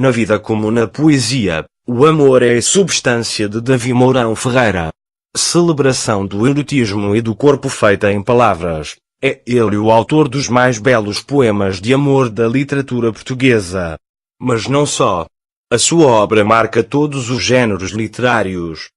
Na vida como na poesia, o amor é a substância de Davi Mourão Ferreira. Celebração do erotismo e do corpo feita em palavras. É ele o autor dos mais belos poemas de amor da literatura portuguesa. Mas não só. A sua obra marca todos os géneros literários.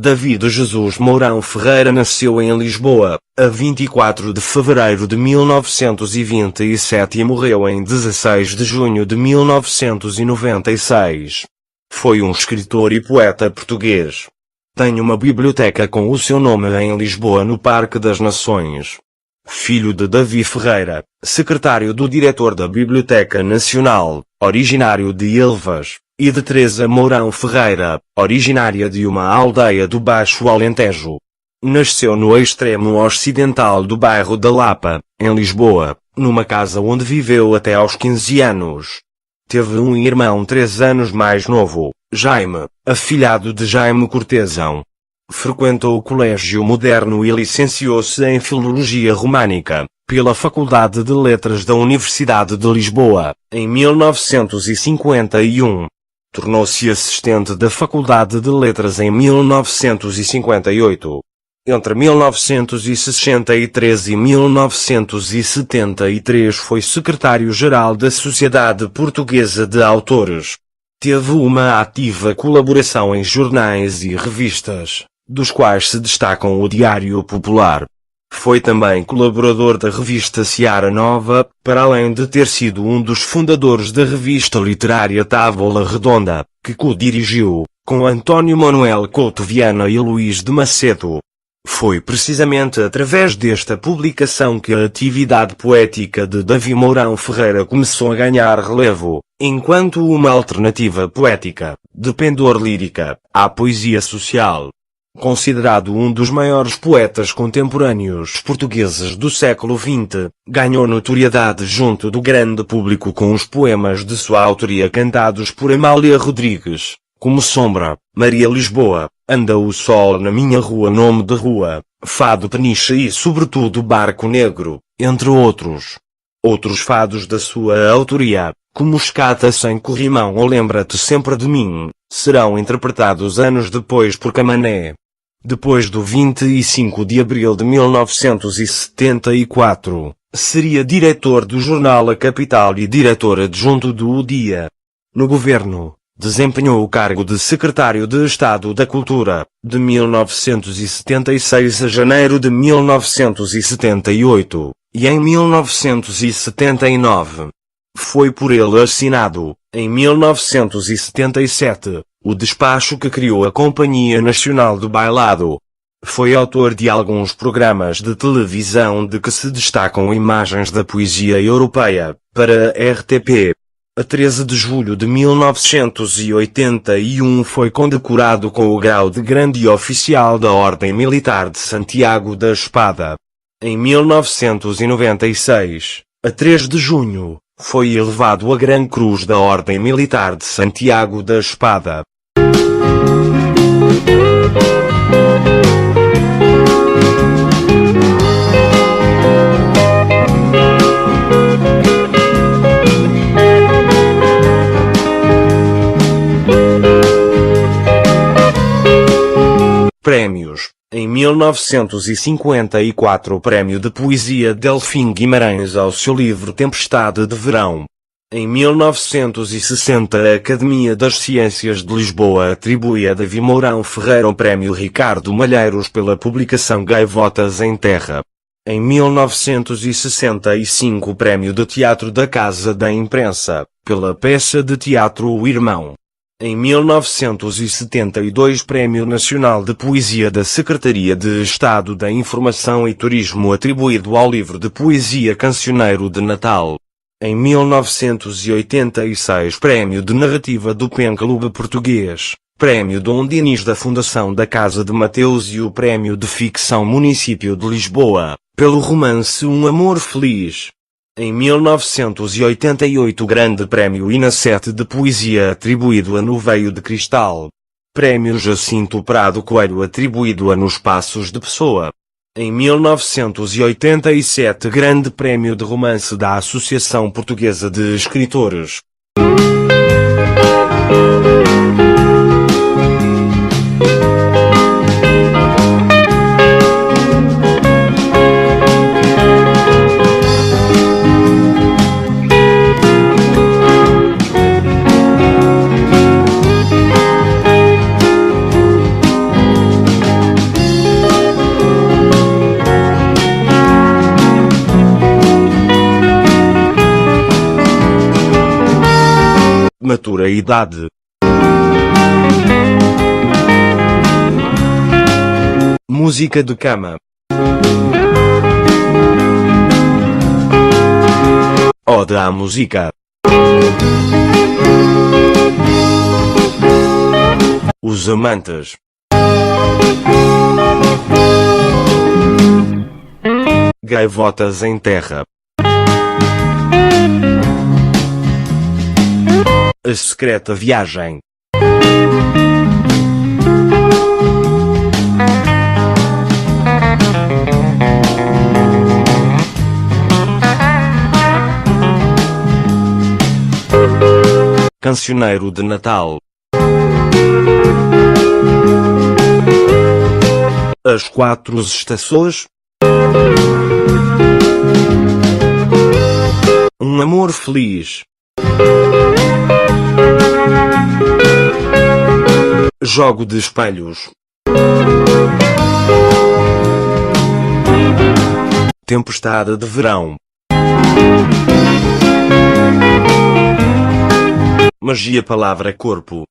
Davi de Jesus Mourão Ferreira nasceu em Lisboa, a 24 de fevereiro de 1927 e morreu em 16 de junho de 1996. Foi um escritor e poeta português. Tem uma biblioteca com o seu nome em Lisboa no Parque das Nações. Filho de Davi Ferreira, secretário do diretor da Biblioteca Nacional, originário de Elvas, e de Teresa Mourão Ferreira, originária de uma aldeia do Baixo Alentejo. Nasceu no extremo ocidental do bairro da Lapa, em Lisboa, numa casa onde viveu até aos 15 anos. Teve um irmão 3 anos mais novo, Jaime, afilhado de Jaime Cortesão. Frequentou o Colégio Moderno e licenciou-se em Filologia Românica, pela Faculdade de Letras da Universidade de Lisboa, em 1951. Tornou-se assistente da Faculdade de Letras em 1958. Entre 1963 e 1973 foi secretário-geral da Sociedade Portuguesa de Autores. Teve uma ativa colaboração em jornais e revistas, dos quais se destacam o Diário Popular. Foi também colaborador da revista Seara Nova, para além de ter sido um dos fundadores da revista literária Távola Redonda, que co-dirigiu, com António Manuel Couto Viana e Luís de Macedo. Foi precisamente através desta publicação que a atividade poética de Davi Mourão Ferreira começou a ganhar relevo, enquanto uma alternativa poética, de pendor lírica, à poesia social. Considerado um dos maiores poetas contemporâneos portugueses do século XX, ganhou notoriedade junto do grande público com os poemas de sua autoria cantados por Amália Rodrigues, como Sombra, Maria Lisboa, Anda o Sol na Minha Rua, Nome de Rua, Fado Peniche e sobretudo Barco Negro, entre outros. Outros fados da sua autoria, como Escata sem Corrimão ou Lembra-te Sempre de Mim, serão interpretados anos depois por Camané. Depois do 25 de abril de 1974, seria diretor do jornal A Capital e diretor adjunto do O Dia. No governo, desempenhou o cargo de secretário de Estado da Cultura, de 1976 a janeiro de 1978, e em 1979. Foi por ele assinado, em 1977, o despacho que criou a Companhia Nacional do Bailado. Foi autor de alguns programas de televisão de que se destacam imagens da poesia europeia, para a RTP. A 13 de julho de 1981 foi condecorado com o grau de Grande Oficial da Ordem Militar de Santiago da Espada. Em 1996, a 3 de junho, foi elevado à Gran Cruz da Ordem Militar de Santiago da Espada. Prêmios. Em 1954 o Prémio de Poesia Delfim Guimarães ao seu livro Tempestade de Verão. Em 1960 a Academia das Ciências de Lisboa atribui a Davi Mourão Ferreira o Prémio Ricardo Malheiros pela publicação Gaivotas em Terra. Em 1965 o Prémio de Teatro da Casa da Imprensa, pela peça de teatro O Irmão. Em 1972 Prémio Nacional de Poesia da Secretaria de Estado da Informação e Turismo atribuído ao livro de poesia Cancioneiro de Natal. Em 1986 Prémio de Narrativa do Pen Clube Português, Prémio Dom Dinis da Fundação da Casa de Mateus e o Prémio de Ficção Município de Lisboa, pelo romance Um Amor Feliz. Em 1988 Grande Prémio Inacete de Poesia atribuído a No Veio de Cristal. Prémio Jacinto Prado Coelho atribuído a Nos Passos de Pessoa. Em 1987, Grande Prémio de Romance da Associação Portuguesa de Escritores. Maturidade. Música de cama. Ode à música. Os amantes. Gaivotas em terra. A secreta viagem. Cancioneiro de Natal. As quatro estações. Um amor feliz. Jogo de espelhos. Tempestade de verão. Magia palavra corpo.